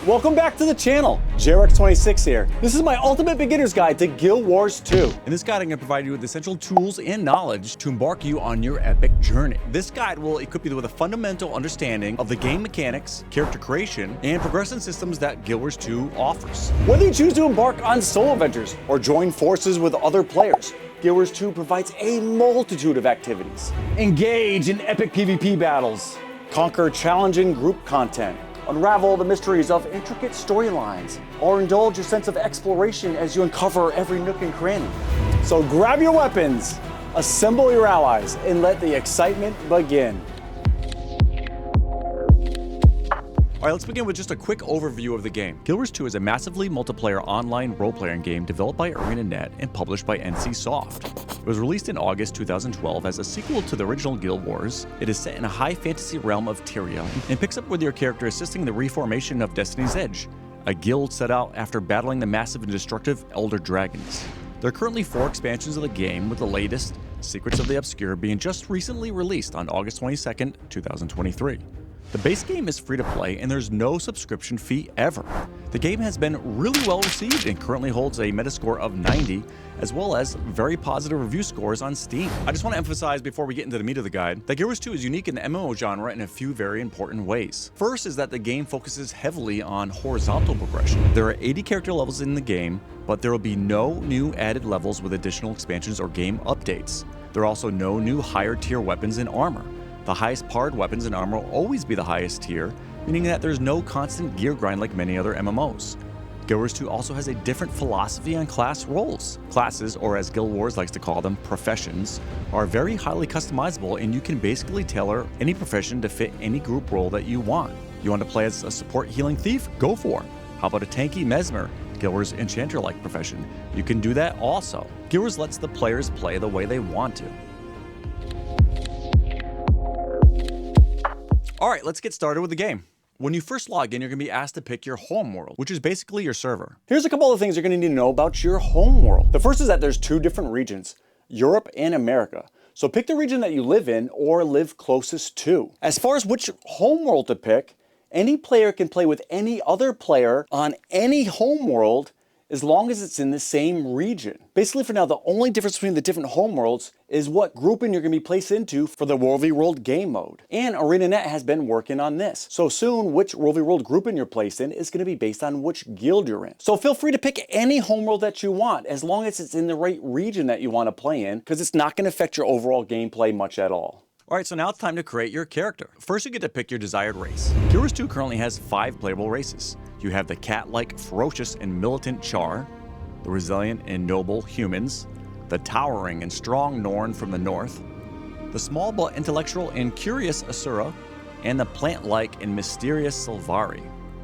Welcome back to the channel. JRX26 here. This is my ultimate beginner's guide to Guild Wars 2. In this guide, I'm going to provide you with essential tools and knowledge to embark you on your epic journey. This guide will equip you with a fundamental understanding of the game mechanics, character creation, and progression systems that Guild Wars 2 offers. Whether you choose to embark on solo adventures or join forces with other players, Guild Wars 2 provides a multitude of activities. Engage in epic PvP battles, conquer challenging group content, unravel the mysteries of intricate storylines, or indulge your sense of exploration as you uncover every nook and cranny. So grab your weapons, assemble your allies, and let the excitement begin. All right, let's begin with just a quick overview of the game. Guild Wars 2 is a massively multiplayer online role-playing game developed by ArenaNet and published by NCSoft. It was released in August 2012 as a sequel to the original Guild Wars. It is set in a high fantasy realm of Tyria and picks up with your character assisting the reformation of Destiny's Edge, a guild set out after battling the massive and destructive Elder Dragons. There are currently 4 expansions of the game, with the latest, Secrets of the Obscure, being just recently released on August 22nd, 2023. The base game is free to play and there's no subscription fee ever. The game has been really well received and currently holds a Metascore of 90, as well as very positive review scores on Steam. I just want to emphasize before we get into the meat of the guide that Guild Wars 2 is unique in the MMO genre in a few very important ways. First is that the game focuses heavily on horizontal progression. There are 80 character levels in the game, but there will be no new added levels with additional expansions or game updates. There are also no new higher tier weapons and armor. The highest powered weapons and armor will always be the highest tier, meaning that there's no constant gear grind like many other MMOs. Guild Wars 2 also has a different philosophy on class roles. Classes, or as Guild Wars likes to call them, professions, are very highly customizable and you can basically tailor any profession to fit any group role that you want. You want to play as a support healing thief? Go for it. How about a tanky mesmer? Guild Wars enchanter-like profession. You can do that also. Guild Wars lets the players play the way they want to. Alright, let's get started with the game. When you first log in, you're going to be asked to pick your home world, which is basically your server. Here's a couple of things you're going to need to know about your home world. The first is that there's 2 different regions, Europe and America. So pick the region that you live in or live closest to. As far as which home world to pick, any player can play with any other player on any home world as long as it's in the same region. Basically for now, the only difference between the different homeworlds is what grouping you're gonna be placed into for the World v World game mode. And ArenaNet has been working on this. So soon, which World v World grouping you're placed in is gonna be based on which guild you're in. So feel free to pick any homeworld that you want, as long as it's in the right region that you wanna play in, because it's not gonna affect your overall gameplay much at all. Alright, so now it's time to create your character. First, you get to pick your desired race. Guild Wars 2 currently has 5 playable races. You have the cat-like, ferocious, and militant Char, the resilient and noble humans, the towering and strong Norn from the north, the small but intellectual and curious Asura, and the plant-like and mysterious Sylvari.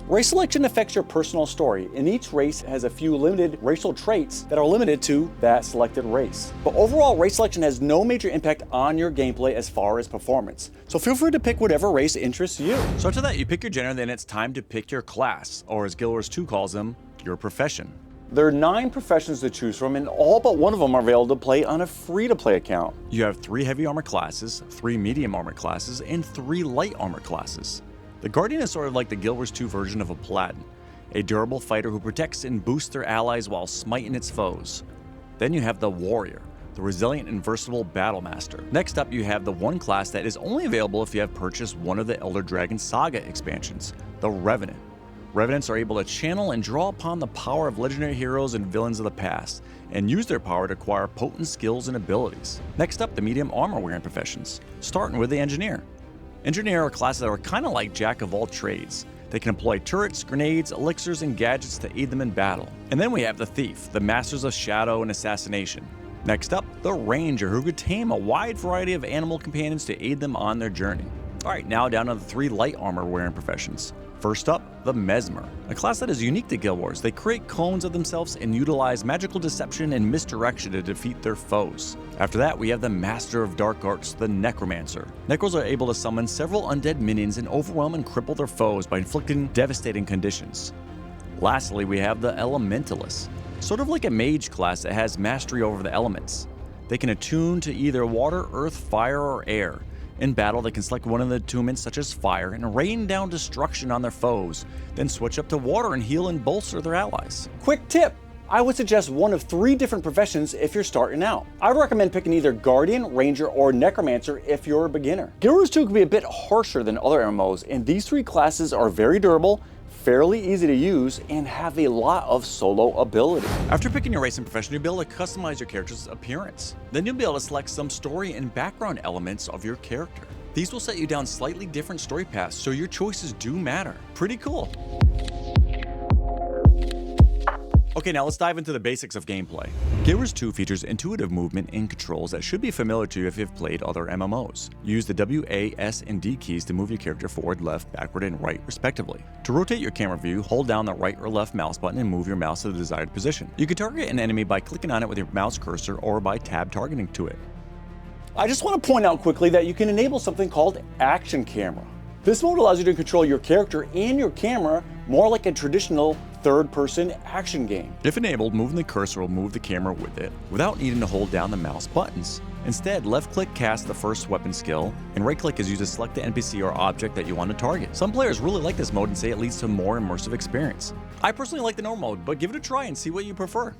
Race selection affects your personal story, and each race has a few limited racial traits that are limited to that selected race. But overall, race selection has no major impact on your gameplay as far as performance. So feel free to pick whatever race interests you. So after that, you pick your gender, then it's time to pick your class, or as Guild Wars 2 calls them, your profession. There are 9 professions to choose from, and all but one of them are available to play on a free-to-play account. You have 3 heavy armor classes, 3 medium armor classes, and 3 light armor classes. The Guardian is sort of like the Guild Wars 2 version of a Paladin, a durable fighter who protects and boosts their allies while smiting its foes. Then you have the Warrior, the resilient and versatile Battle Master. Next up, you have the one class that is only available if you have purchased one of the Elder Dragon Saga expansions, the Revenant. Revenants are able to channel and draw upon the power of legendary heroes and villains of the past, and use their power to acquire potent skills and abilities. Next up, the medium armor wearing professions, starting with the Engineer. Engineer are classes that are kind of like jack of all trades. They can employ turrets, grenades, elixirs, and gadgets to aid them in battle. And then we have the Thief, the masters of shadow and assassination. Next up, the Ranger, who could tame a wide variety of animal companions to aid them on their journey. Alright, now down to the 3 light armor wearing professions. First up, the Mesmer, a class that is unique to Guild Wars. They create clones of themselves and utilize magical deception and misdirection to defeat their foes. After that, we have the Master of Dark Arts, the Necromancer. Necros are able to summon several undead minions and overwhelm and cripple their foes by inflicting devastating conditions. Lastly, we have the Elementalist, sort of like a mage class that has mastery over the elements. They can attune to either water, earth, fire, or air, In battle, they can select one of the attunements such as fire and rain down destruction on their foes, then switch up to water and heal and bolster their allies. Quick tip! I would suggest one of 3 different professions if you're starting out. I would recommend picking either Guardian, Ranger, or Necromancer if you're a beginner. Guild Wars 2 can be a bit harsher than other MMOs, and these 3 classes are very durable, fairly easy to use, and have a lot of solo ability. After picking your race and profession, you'll be able to customize your character's appearance. Then you'll be able to select some story and background elements of your character. These will set you down slightly different story paths, so your choices do matter. Pretty cool. Okay, now let's dive into the basics of gameplay. Guild Wars 2 features intuitive movement and controls that should be familiar to you if you've played other MMOs. Use the W, A, S, and D keys to move your character forward, left, backward, and right respectively. To rotate your camera view, hold down the right or left mouse button and move your mouse to the desired position. You can target an enemy by clicking on it with your mouse cursor or by tab targeting to it. I just want to point out quickly that you can enable something called Action Camera. This mode allows you to control your character and your camera more like a traditional third-person action game. If enabled, moving the cursor will move the camera with it without needing to hold down the mouse buttons. Instead, left-click casts the first weapon skill, and right-click is used to select the NPC or object that you want to target. Some players really like this mode and say it leads to a more immersive experience. I personally like the normal mode, but give it a try and see what you prefer.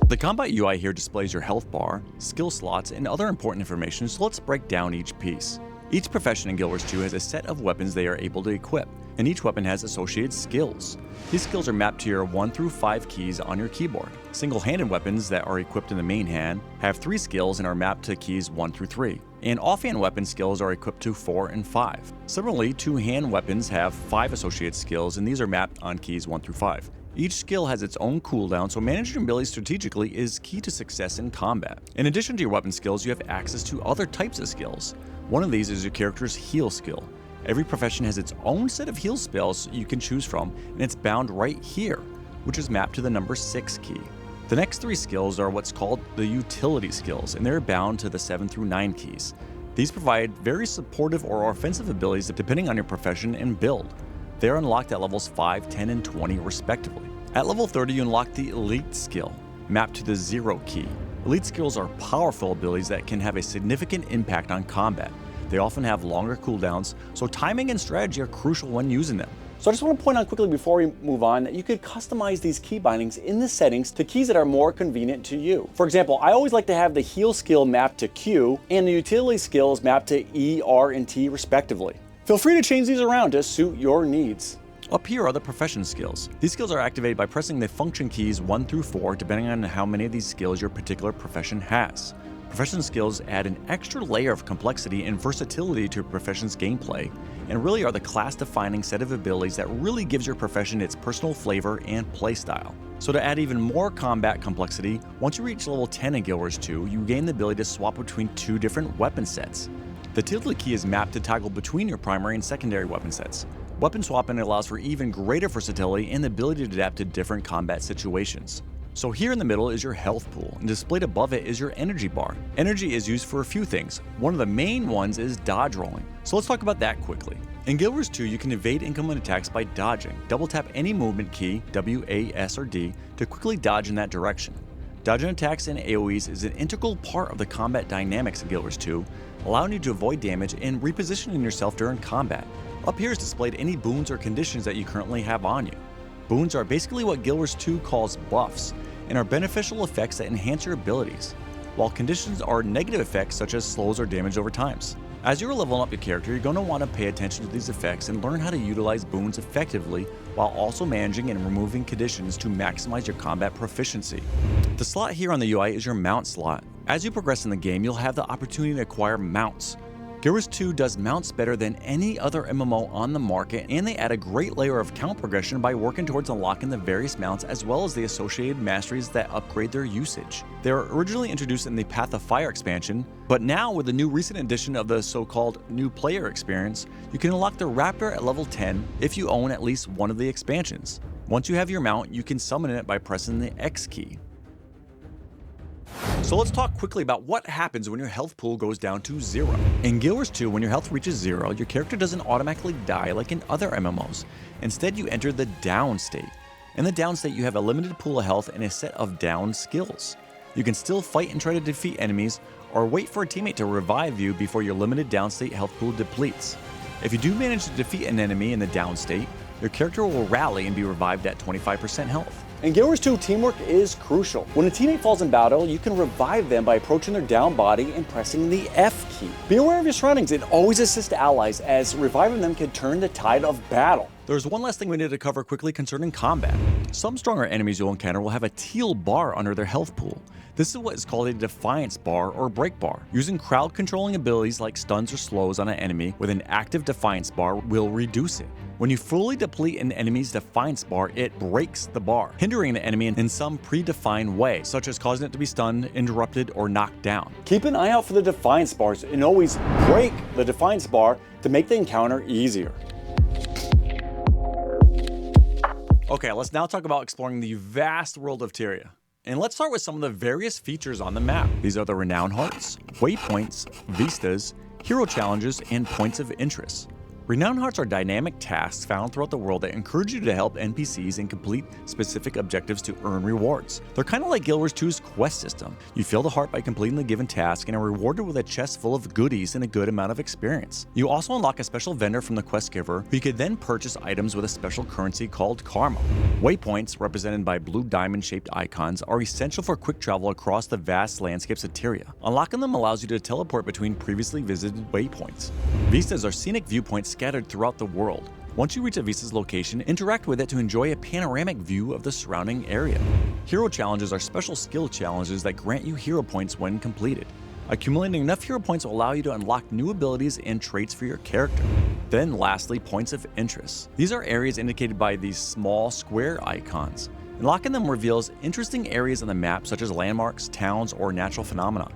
The combat UI here displays your health bar, skill slots, and other important information, so let's break down each piece. Each profession in Guild Wars 2 has a set of weapons they are able to equip, and each weapon has associated skills. These skills are mapped to your 1 through 5 keys on your keyboard. Single-handed weapons that are equipped in the main hand have 3 skills and are mapped to keys 1 through 3. And offhand weapon skills are equipped to 4 and 5. Similarly, two-hand weapons have 5 associated skills, and these are mapped on keys 1 through 5. Each skill has its own cooldown, so managing your abilities strategically is key to success in combat. In addition to your weapon skills, you have access to other types of skills. One of these is your character's heal skill. Every profession has its own set of heal spells you can choose from, and it's bound right here, which is mapped to the number 6 key. The next 3 skills are what's called the utility skills, and they're bound to the 7 through 9 keys. These provide very supportive or offensive abilities depending on your profession and build. They are unlocked at levels 5, 10, and 20 respectively. At level 30, you unlock the Elite skill, mapped to the 0 key. Elite skills are powerful abilities that can have a significant impact on combat. They often have longer cooldowns, so timing and strategy are crucial when using them. So I just want to point out quickly before we move on that you could customize these key bindings in the settings to keys that are more convenient to you. For example, I always like to have the heal skill mapped to Q and the utility skills mapped to E, R, and T respectively. Feel free to change these around to suit your needs. Up here are the profession skills. These skills are activated by pressing the function keys 1 through 4 depending on how many of these skills your particular profession has. Profession skills add an extra layer of complexity and versatility to your profession's gameplay, and really are the class-defining set of abilities that really gives your profession its personal flavor and playstyle. So to add even more combat complexity, once you reach level 10 in Guild Wars 2, you gain the ability to swap between 2 different weapon sets. The tilde key is mapped to toggle between your primary and secondary weapon sets. Weapon swapping allows for even greater versatility and the ability to adapt to different combat situations. So here in the middle is your health pool, and displayed above it is your energy bar. Energy is used for a few things. One of the main ones is dodge rolling. So let's talk about that quickly. In Guild Wars 2, you can evade incoming attacks by dodging. Double tap any movement key, W, A, S, or D, to quickly dodge in that direction. Dodging attacks and AoEs is an integral part of the combat dynamics in Guild Wars 2, allowing you to avoid damage and repositioning yourself during combat. Up here is displayed any boons or conditions that you currently have on you. Boons are basically what Guild Wars 2 calls buffs, and are beneficial effects that enhance your abilities, while conditions are negative effects such as slows or damage over times. As you are leveling up your character, you're going to want to pay attention to these effects and learn how to utilize boons effectively while also managing and removing conditions to maximize your combat proficiency. The slot here on the UI is your mount slot. As you progress in the game, you'll have the opportunity to acquire mounts. Guild Wars 2 does mounts better than any other MMO on the market, and they add a great layer of count progression by working towards unlocking the various mounts as well as the associated masteries that upgrade their usage. They were originally introduced in the Path of Fire expansion, but now with the new recent addition of the so-called new player experience, you can unlock the Raptor at level 10 if you own at least one of the expansions. Once you have your mount, you can summon it by pressing the X key. So let's talk quickly about what happens when your health pool goes down to 0. In Guild Wars 2, when your health reaches 0, your character doesn't automatically die like in other MMOs. Instead, you enter the down state. In the down state, you have a limited pool of health and a set of down skills. You can still fight and try to defeat enemies, or wait for a teammate to revive you before your limited downstate health pool depletes. If you do manage to defeat an enemy in the downstate, your character will rally and be revived at 25% health. In Guild Wars 2, teamwork is crucial. When a teammate falls in battle, you can revive them by approaching their down body and pressing the F key. Be aware of your surroundings and always assist allies, as reviving them can turn the tide of battle. There's one last thing we need to cover quickly concerning combat. Some stronger enemies you'll encounter will have a teal bar under their health pool. This is what is called a defiance bar or break bar. Using crowd controlling abilities like stuns or slows on an enemy with an active defiance bar will reduce it. When you fully deplete an enemy's defiance bar, it breaks the bar, hindering the enemy in some predefined way, such as causing it to be stunned, interrupted, or knocked down. Keep an eye out for the defiance bars and always break the defiance bar to make the encounter easier. Okay, let's now talk about exploring the vast world of Tyria. And let's start with some of the various features on the map. These are the renown hearts, waypoints, vistas, hero challenges, and points of interest. Renown hearts are dynamic tasks found throughout the world that encourage you to help NPCs and complete specific objectives to earn rewards. They're kind of like Guild Wars 2's quest system. You fill the heart by completing the given task and are rewarded with a chest full of goodies and a good amount of experience. You also unlock a special vendor from the quest giver who you could then purchase items with a special currency called karma. Waypoints, represented by blue diamond-shaped icons, are essential for quick travel across the vast landscapes of Tyria. Unlocking them allows you to teleport between previously visited waypoints. Vistas are scenic viewpoints scattered throughout the world. Once you reach a vista's location, interact with it to enjoy a panoramic view of the surrounding area. Hero challenges are special skill challenges that grant you hero points when completed. Accumulating enough hero points will allow you to unlock new abilities and traits for your character. Then lastly, points of interest. These are areas indicated by these small square icons. Unlocking them reveals interesting areas on the map such as landmarks, towns, or natural phenomena.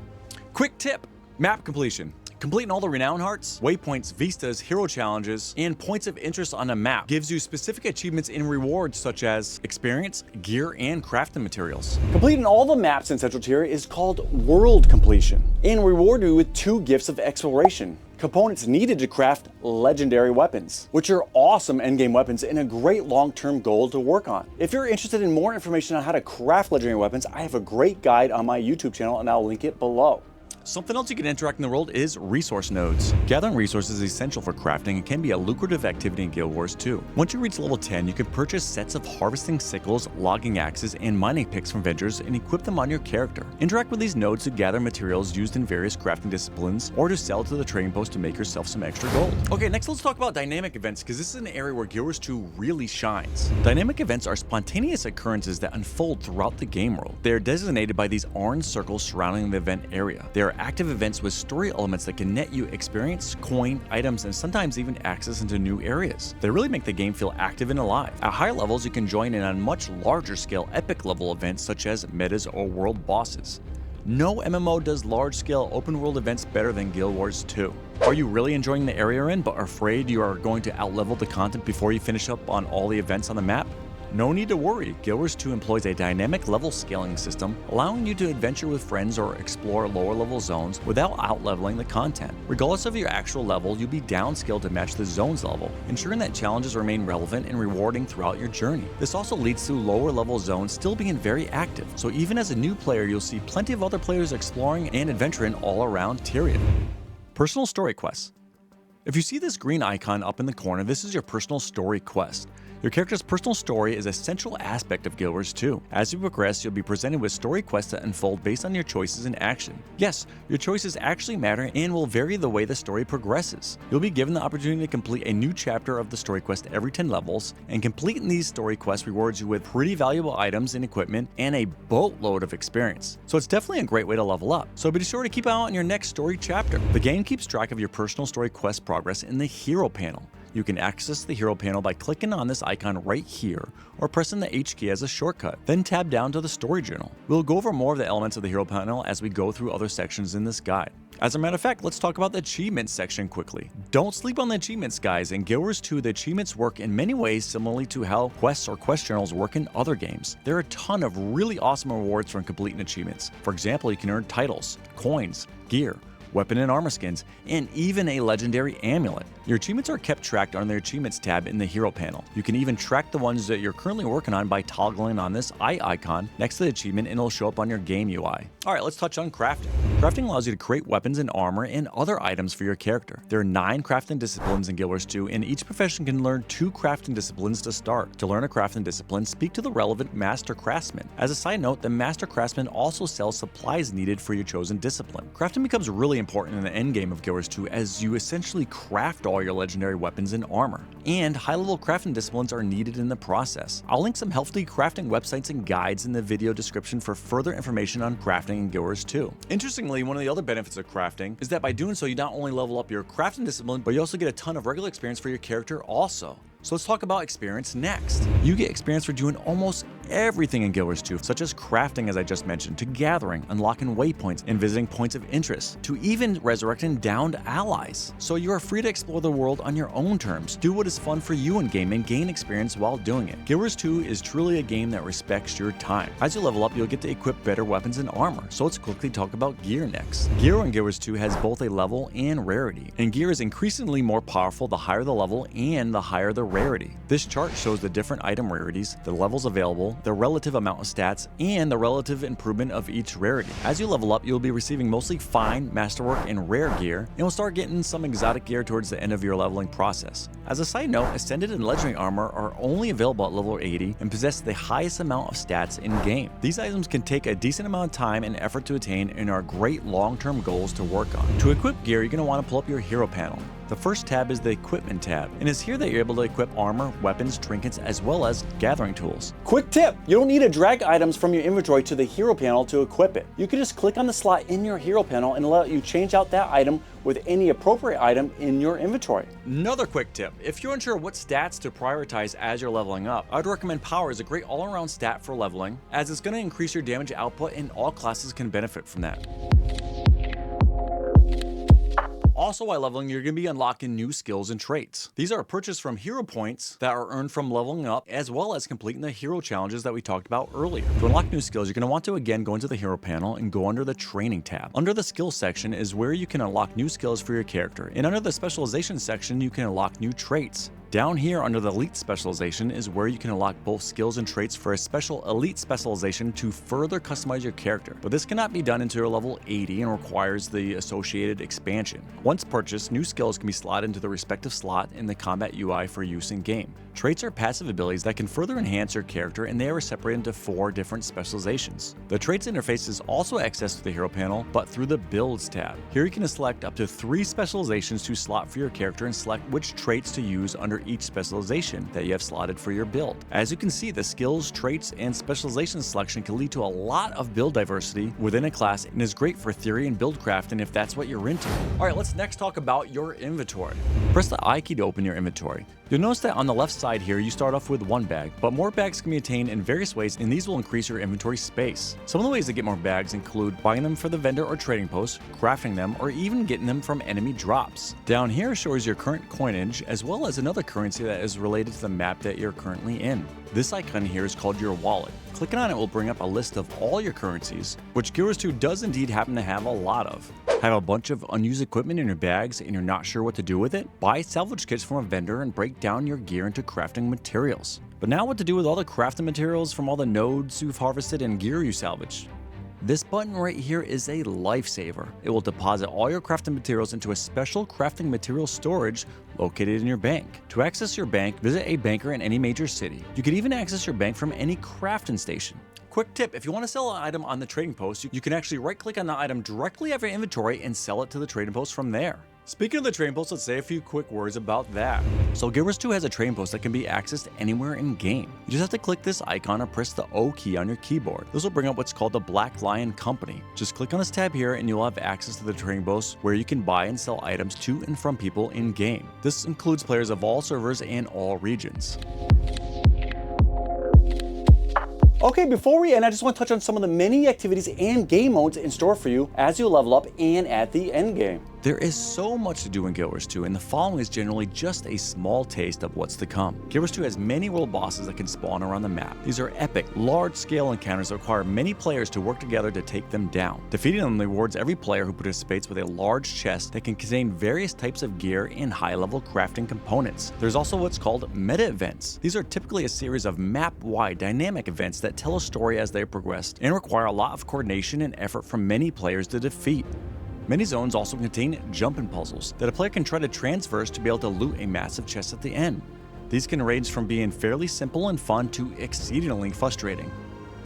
Quick tip: map completion. Completing all the renown hearts, waypoints, vistas, hero challenges, and points of interest on a map gives you specific achievements and rewards such as experience, gear, and crafting materials. Completing all the maps in Central Tyria is called world completion and reward you with 2 gifts of exploration. Components needed to craft legendary weapons, which are awesome endgame weapons and a great long-term goal to work on. If you're interested in more information on how to craft legendary weapons, I have a great guide on my YouTube channel and I'll link it below. Something else you can interact in the world is resource nodes. Gathering resources is essential for crafting and can be a lucrative activity in Guild Wars 2. Once you reach level 10, you can purchase sets of harvesting sickles, logging axes, and mining picks from vendors and equip them on your character. Interact with these nodes to gather materials used in various crafting disciplines or to sell to the trading post to make yourself some extra gold. Okay, next let's talk about dynamic events, because this is an area where Guild Wars 2 really shines. Dynamic events are spontaneous occurrences that unfold throughout the game world. They are designated by these orange circles surrounding the event area. They are active events with story elements that can net you experience, coin, items, and sometimes even access into new areas. They really make the game feel active and alive. At higher levels, you can join in on much larger scale epic level events such as metas or world bosses. No MMO does large scale open world events better than Guild Wars 2. Are you really enjoying the area you're in but are afraid you are going to outlevel the content before you finish up on all the events on the map? No need to worry, Guild Wars 2 employs a dynamic level scaling system, allowing you to adventure with friends or explore lower level zones without outleveling the content. Regardless of your actual level, you'll be downscaled to match the zone's level, ensuring that challenges remain relevant and rewarding throughout your journey. This also leads to lower level zones still being very active, so even as a new player, you'll see plenty of other players exploring and adventuring all around Tyria. Personal story quests. If you see this green icon up in the corner, this is your personal story quest. Your character's personal story is a central aspect of Guild Wars 2. As you progress, you'll be presented with story quests that unfold based on your choices and action. Yes, your choices actually matter and will vary the way the story progresses. You'll be given the opportunity to complete a new chapter of the story quest every 10 levels, and completing these story quests rewards you with pretty valuable items and equipment and a boatload of experience. So it's definitely a great way to level up. So be sure to keep an eye on your next story chapter. The game keeps track of your personal story quest progress in the hero panel. You can access the hero panel by clicking on this icon right here or pressing the H key as a shortcut, then tab down to the story journal. We'll go over more of the elements of the hero panel as we go through other sections in this guide. As a matter of fact, let's talk about the achievements section quickly. Don't sleep on the achievements, guys. In Guild Wars 2, the achievements work in many ways similarly to how quests or quest journals work in other games. There are a ton of really awesome rewards from completing achievements. For example, you can earn titles, coins, gear, weapon and armor skins, and even a legendary amulet. Your achievements are kept tracked on the Achievements tab in the Hero panel. You can even track the ones that you're currently working on by toggling on this eye icon next to the achievement, and it'll show up on your game UI. Alright, let's touch on crafting. Crafting allows you to create weapons and armor and other items for your character. There are 9 crafting disciplines in Guild Wars 2, and each profession can learn 2 crafting disciplines to start. To learn a crafting discipline, speak to the relevant Master Craftsman. As a side note, the Master Craftsman also sells supplies needed for your chosen discipline. Crafting becomes really important in the endgame of Guild Wars 2 as you essentially craft all your legendary weapons and armor. And high-level crafting disciplines are needed in the process. I'll link some healthy crafting websites and guides in the video description for further information on crafting in Guild Wars 2. Interestingly, one of the other benefits of crafting is that by doing so, you not only level up your crafting discipline, but you also get a ton of regular experience for your character also. So let's talk about experience next. You get experience for doing almost everything in Guild Wars 2, such as crafting, as I just mentioned, to gathering, unlocking waypoints, and visiting points of interest, to even resurrecting downed allies. So you are free to explore the world on your own terms, do what is fun for you in game, and gain experience while doing it. Guild Wars 2 is truly a game that respects your time. As you level up, you'll get to equip better weapons and armor. So let's quickly talk about gear next. Gear in Guild Wars 2 has both a level and rarity, and gear is increasingly more powerful the higher the level and the higher the rarity. This chart shows the different item rarities, the levels available, the relative amount of stats, and the relative improvement of each rarity. As you level up, you'll be receiving mostly fine, masterwork, and rare gear, and will start getting some exotic gear towards the end of your leveling process. As a side note, Ascended and Legendary armor are only available at level 80 and possess the highest amount of stats in-game. These items can take a decent amount of time and effort to attain and are great long-term goals to work on. To equip gear, you're going to want to pull up your hero panel. The first tab is the Equipment tab, and it's here that you're able to equip armor, weapons, trinkets, as well as gathering tools. Quick tip, you don't need to drag items from your inventory to the hero panel to equip it. You can just click on the slot in your hero panel and let you change out that item with any appropriate item in your inventory. Another quick tip, if you're unsure what stats to prioritize as you're leveling up, I'd recommend Power is a great all-around stat for leveling, as it's going to increase your damage output and all classes can benefit from that. Also, while leveling, you're going to be unlocking new skills and traits. These are purchased from hero points that are earned from leveling up, as well as completing the hero challenges that we talked about earlier. To unlock new skills, you're going to want to again go into the hero panel and go under the training tab. Under the skills section is where you can unlock new skills for your character, and under the specialization section, you can unlock new traits. Down here under the Elite specialization is where you can unlock both skills and traits for a special Elite specialization to further customize your character, but this cannot be done until level 80 and requires the associated expansion. Once purchased, new skills can be slotted into the respective slot in the combat UI for use in game. Traits are passive abilities that can further enhance your character, and they are separated into 4 different specializations. The traits interface is also accessed through the hero panel, but through the builds tab. Here you can select up to 3 specializations to slot for your character and select which traits to use under each specialization that you have slotted for your build. As you can see, the skills, traits, and specialization selection can lead to a lot of build diversity within a class and is great for theory and build crafting if that's what you're into. Alright, let's next talk about your inventory. Press the I key to open your inventory. You'll notice that on the left side here, you start off with 1 bag, but more bags can be attained in various ways, and these will increase your inventory space. Some of the ways to get more bags include buying them for the vendor or trading post, crafting them, or even getting them from enemy drops. Down here shows your current coinage, as well as another currency that is related to the map that you're currently in. This icon here is called your wallet. Clicking on it will bring up a list of all your currencies, which Guild Wars 2 does indeed happen to have a lot of. Have a bunch of unused equipment in your bags and you're not sure what to do with it? Buy salvage kits from a vendor and break down your gear into crafting materials. But now what to do with all the crafting materials from all the nodes you've harvested and gear you salvaged? This button right here is a lifesaver. It will deposit all your crafting materials into a special crafting material storage located in your bank. To access your bank, visit a banker in any major city. You can even access your bank from any crafting station. Quick tip, if you want to sell an item on the trading post, you can actually right click on the item directly out of your inventory and sell it to the trading post from there. Speaking of the trading post, let's say a few quick words about that. So Guild Wars 2 has a trading post that can be accessed anywhere in game. You just have to click this icon or press the O key on your keyboard. This will bring up what's called the Black Lion Company. Just click on this tab here and you'll have access to the trading post where you can buy and sell items to and from people in game. This includes players of all servers and all regions. Okay, before we end, I just want to touch on some of the many activities and game modes in store for you as you level up and at the end game. There is so much to do in Guild Wars 2, and the following is generally just a small taste of what's to come. Guild Wars 2 has many world bosses that can spawn around the map. These are epic, large-scale encounters that require many players to work together to take them down. Defeating them rewards every player who participates with a large chest that can contain various types of gear and high-level crafting components. There's also what's called meta events. These are typically a series of map-wide dynamic events that tell a story as they progress and require a lot of coordination and effort from many players to defeat. Many zones also contain jumping puzzles that a player can try to traverse to be able to loot a massive chest at the end. These can range from being fairly simple and fun to exceedingly frustrating.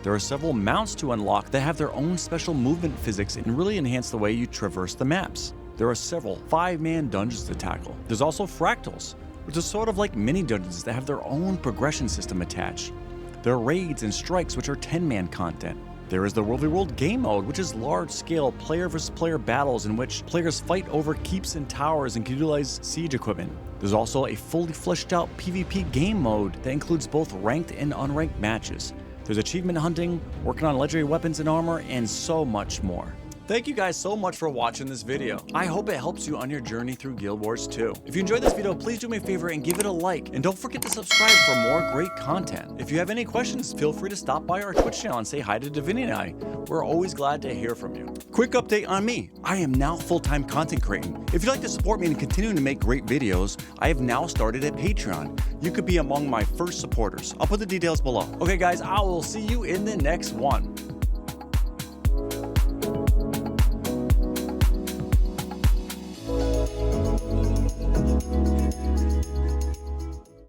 There are several mounts to unlock that have their own special movement physics and really enhance the way you traverse the maps. There are several 5-man dungeons to tackle. There's also fractals, which is sort of like mini dungeons that have their own progression system attached. There are raids and strikes, which are 10-man content. There is the World v. World game mode, which is large-scale player versus player battles in which players fight over keeps and towers and can utilize siege equipment. There's also a fully fleshed out PvP game mode that includes both ranked and unranked matches. There's achievement hunting, working on legendary weapons and armor, and so much more. Thank you guys so much for watching this video. I hope it helps you on your journey through Guild Wars 2. If you enjoyed this video, please do me a favor and give it a like. And don't forget to subscribe for more great content. If you have any questions, feel free to stop by our Twitch channel and say hi to Divinity and I. We're always glad to hear from you. Quick update on me. I am now full-time content creating. If you'd like to support me in continuing to make great videos, I have now started a Patreon. You could be among my first supporters. I'll put the details below. Okay guys, I will see you in the next one.